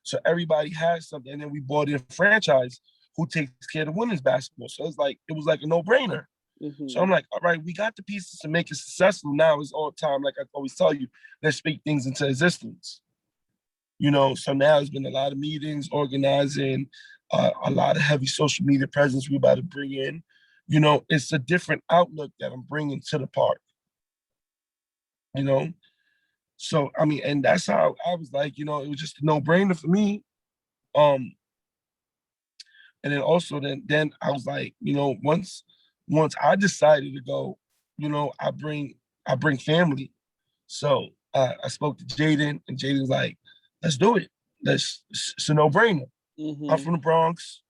So everybody has something. And then we bought in a franchise who takes care of the women's basketball. So it was like a no-brainer. Mm-hmm. So I'm like, all right, we got the pieces to make it successful. Now it's all time, like I always tell you, let's speak things into existence. So now it's been a lot of meetings, organizing, a lot of heavy social media presence we're about to bring in. It's a different outlook that I'm bringing to the park. So I mean, and that's how I was like, it was just a no-brainer for me. And then also then I was like, once I decided to go, I bring family. So I spoke to Jaden, and Jaden's like, let's do it. It's a no-brainer. Mm-hmm. I'm from the Bronx.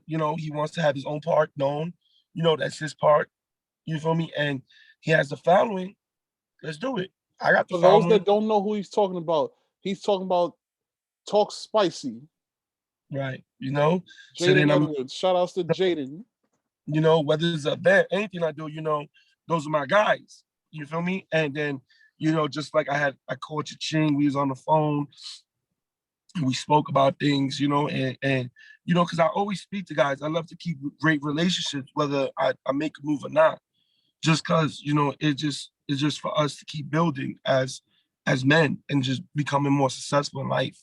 He wants to have his own park known. That's his park. You feel me? And he has the following. Let's do it. I got the For those following. that don't know who he's talking about Talk Spicy. Right. So then Jaden Edwards. Shout outs to Jaden. Whether it's a event, anything I do, those are my guys. You feel me? And then, just like I called Ching, we was on the phone, and we spoke about things, and because I always speak to guys. I love to keep great relationships, whether I make a move or not. Just because, it's just for us to keep building as men and just becoming more successful in life.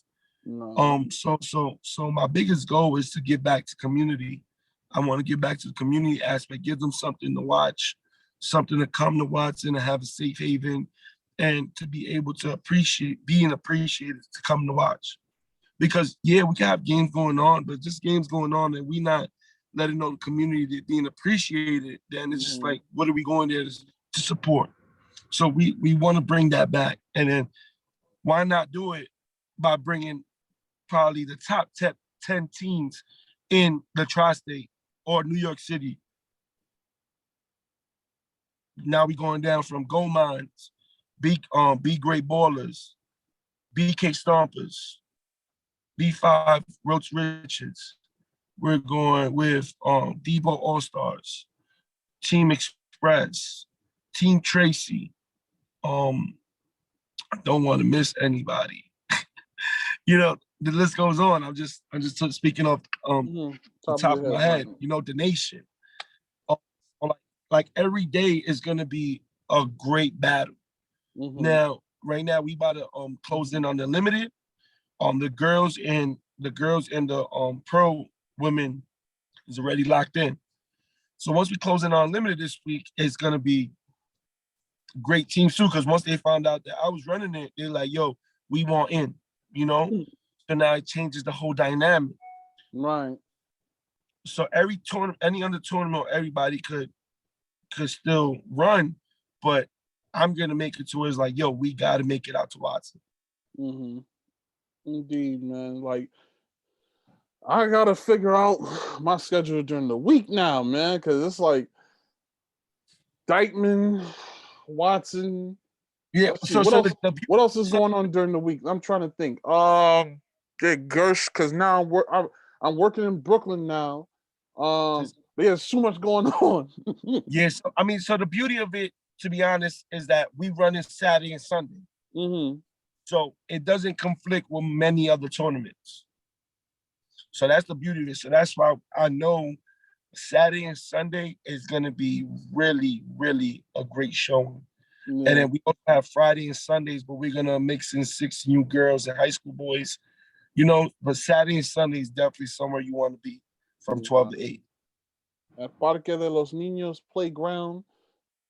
No. So my biggest goal is to give back to community. I want to give back to the community aspect, give them something to watch, something to come to watch and to have a safe haven, and to be able to being appreciated to come to watch. Because yeah, we can have games going on, but just games going on and we not letting know the community that being appreciated, then it's just like, what are we going there to support? So we want to bring that back. And then why not do it by bringing probably the top 10 teams in the tri-state or New York City. Now we going down from Gold Mines, B Great Ballers, BK Stompers, B5 Roach Richards. We're going with Debo All-Stars, Team Express, Team Tracy. I don't want to miss anybody. The list goes on. I'm just speaking off the top of my head. The nation. Like every day is gonna be a great battle. Mm-hmm. Now, right now, we about to close in on the limited. The girls and the pro women is already locked in. So once we close in on limited this week, it's gonna be great teams too. Because once they found out that I was running it, they're like, "Yo, we want in." So now it changes the whole dynamic. Right. So every tournament, any other tournament, everybody could still run, but I'm gonna make it to where it's like, yo, we gotta make it out to Watson. Mm-hmm. Indeed, man. Like, I gotta figure out my schedule during the week now, man, because it's like Dykeman, Watson. Yeah. So what else? the What else is going on during the week? I'm trying to think. Get Gersh, because now I'm working in Brooklyn now. There's too much going on. Yes, I mean, so the beauty of it, to be honest, is that we run it Saturday and Sunday. Mm-hmm. So it doesn't conflict with many other tournaments. So that's the beauty of it. So that's why I know Saturday and Sunday is gonna be really, really a great showing. And Yeah. then we also have Friday and Sundays, but we're gonna mix in 6 new girls and high school boys. But Saturday and Sunday is definitely somewhere you want to be from 12 Yeah. to 8. At Parque de los Niños Playground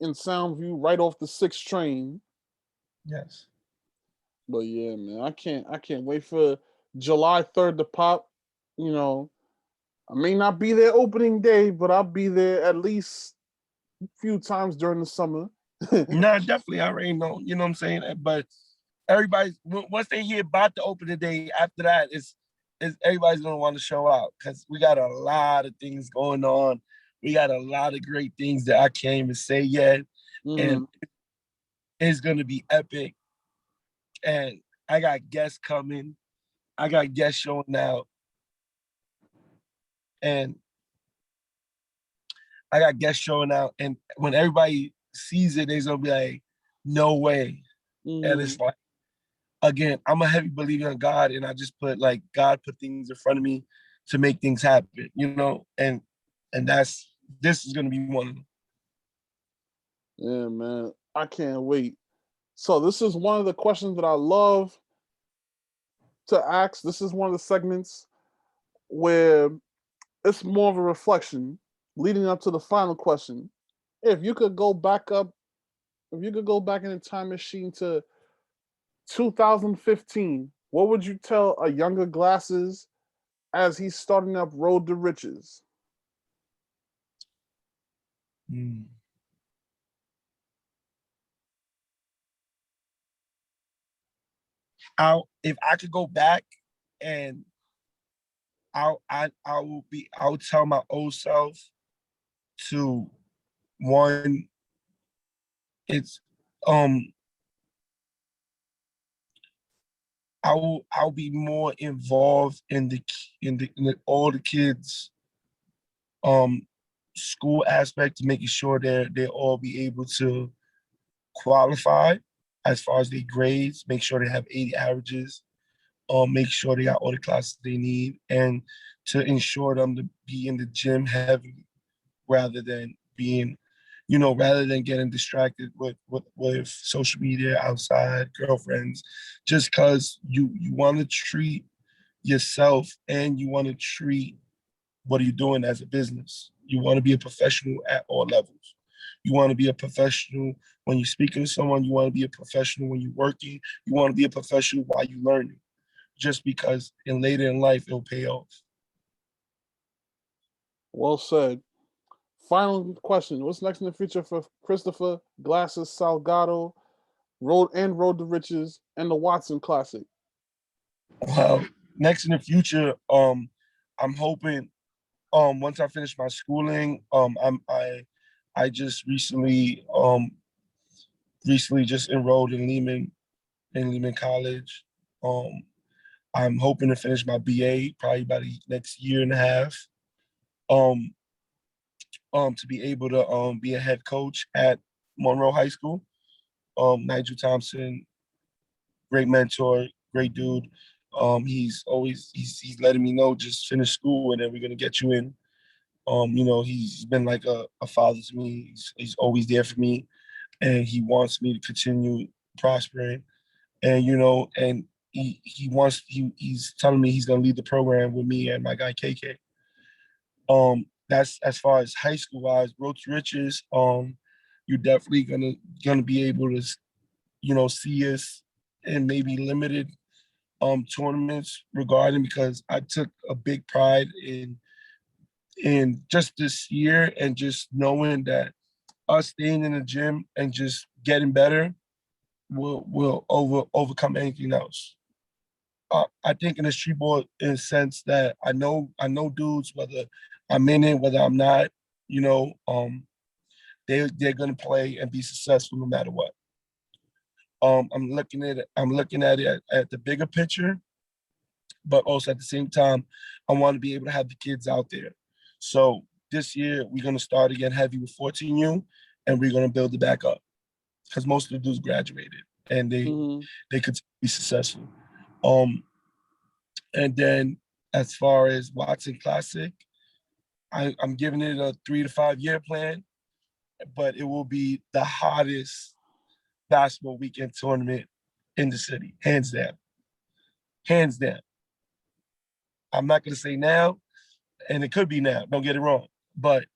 in Soundview, right off the 6th train. Yes. But yeah, man, I can't wait for July 3rd to pop. You know, I may not be there opening day, but I'll be there at least a few times during the summer. No, definitely. I already know. You know what I'm saying? But everybody's once they hear about the opening day, after that, is everybody's gonna want to show out because we got a lot of things going on. We got a lot of great things that I can't even say yet, Hmm. and it's gonna be epic. And I got guests coming. I got guests showing out, and I got guests showing out. And when everybody sees it, they're gonna be like, "No way!" And Hmm. it's like, again, I'm a heavy believer in God, and I just put like God put things in front of me to make things happen, and this is gonna be one of them. Yeah, man, I can't wait. So this is one of the questions that I love to ask. This is one of the segments where it's more of a reflection leading up to the final question. If you could go back up, if you could go back in a time machine to 2015, what would you tell a younger Glasses as he's starting up Road to Riches? Mm. If I could go back and I would tell my old self to one, it's um I'll be more involved in all the kids um school aspect, making sure they all be able to qualify as far as their grades, make sure they have 80 averages, make sure they got all the classes they need, and to ensure them to be in the gym heavy rather than rather than getting distracted with social media outside, girlfriends, just because you want to treat yourself and you want to treat what are you doing as a business. You want to be a professional at all levels. You want to be a professional when you're speaking to someone. You want to be a professional when you're working. You want to be a professional while you're learning, just because in later in life it'll pay off. Well said. Final question. What's next in the future for Christopher Glasses Salgado, Road to Riches, and the Watson Classic? Next in the future, I'm hoping once I finish my schooling, I just recently just enrolled in Lehman College. Um, I'm hoping to finish my BA probably by the next year and a half. Um, to be able to be a head coach at Monroe High School. Nigel Thompson, great mentor, great dude. He's letting me know just finish school and then we're gonna get you in. He's been like a father to me. He's always there for me, and he wants me to continue prospering. And he's telling me he's gonna lead the program with me and my guy KK. That's as far as high school wise. Road to Riches. You're definitely gonna be able to see us in maybe limited tournaments regarding, because I took a big pride in just this year and just knowing that us staying in the gym and just getting better will overcome anything else. I think in the street ball, in a sense that I know dudes, whether I'm in it, whether I'm not, you know, they're gonna play and be successful no matter what. I'm looking at it at the bigger picture, but also at the same time, I want to be able to have the kids out there. So this year we're gonna start again heavy with 14U, and we're gonna build it back up because most of the dudes graduated and Mm-hmm. they could be successful. Um, and then as far as Watson Classic, I'm giving it a 3 to 5 year plan, but it will be the hottest basketball weekend tournament in the city, hands down. Hands down. I'm not going to say now, and it could be now, don't get it wrong, but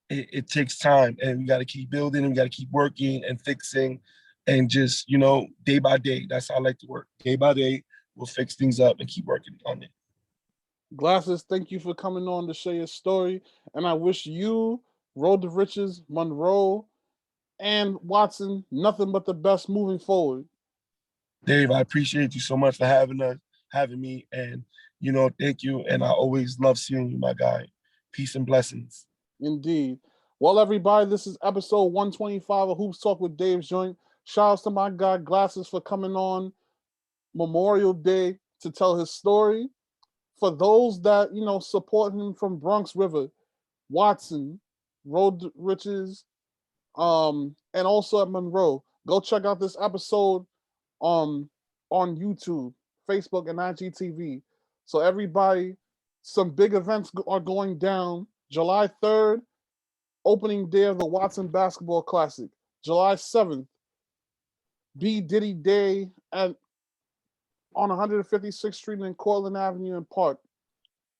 it takes time, and we got to keep building, and we got to keep working and fixing, and just, day by day. That's how I like to work. Day by day, we'll fix things up and keep working on it. Glasses, thank you for coming on to share your story. And I wish you, Road to Riches, Monroe, and Watson nothing but the best moving forward. Dave, I appreciate you so much for having me, and thank you. And I always love seeing you, my guy. Peace and blessings. Indeed. Well, everybody, this is episode 125 of Hoops Talk with Dave's Joint. Shout out to my guy Glasses for coming on Memorial Day to tell his story. For those that, support him from Bronx River, Watson, Road Riches, and also at Monroe, go check out this episode on YouTube, Facebook, and IGTV. So everybody, some big events are going down. July 3rd, opening day of the Watson Basketball Classic. July 7th, B. Diddy Day on 156th Street and Cortlandt Avenue in Park.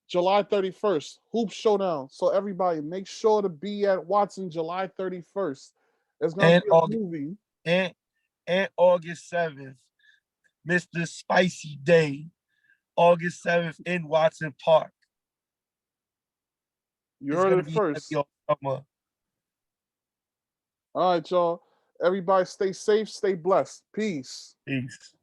July 31st, Hoop Showdown. So everybody, make sure to be at Watson July 31st. It's going to be a movie. And August 7th, Mr. Spicy Day, August 7th in Watson Park. You heard it first. All right, y'all. Everybody stay safe, stay blessed. Peace. Peace.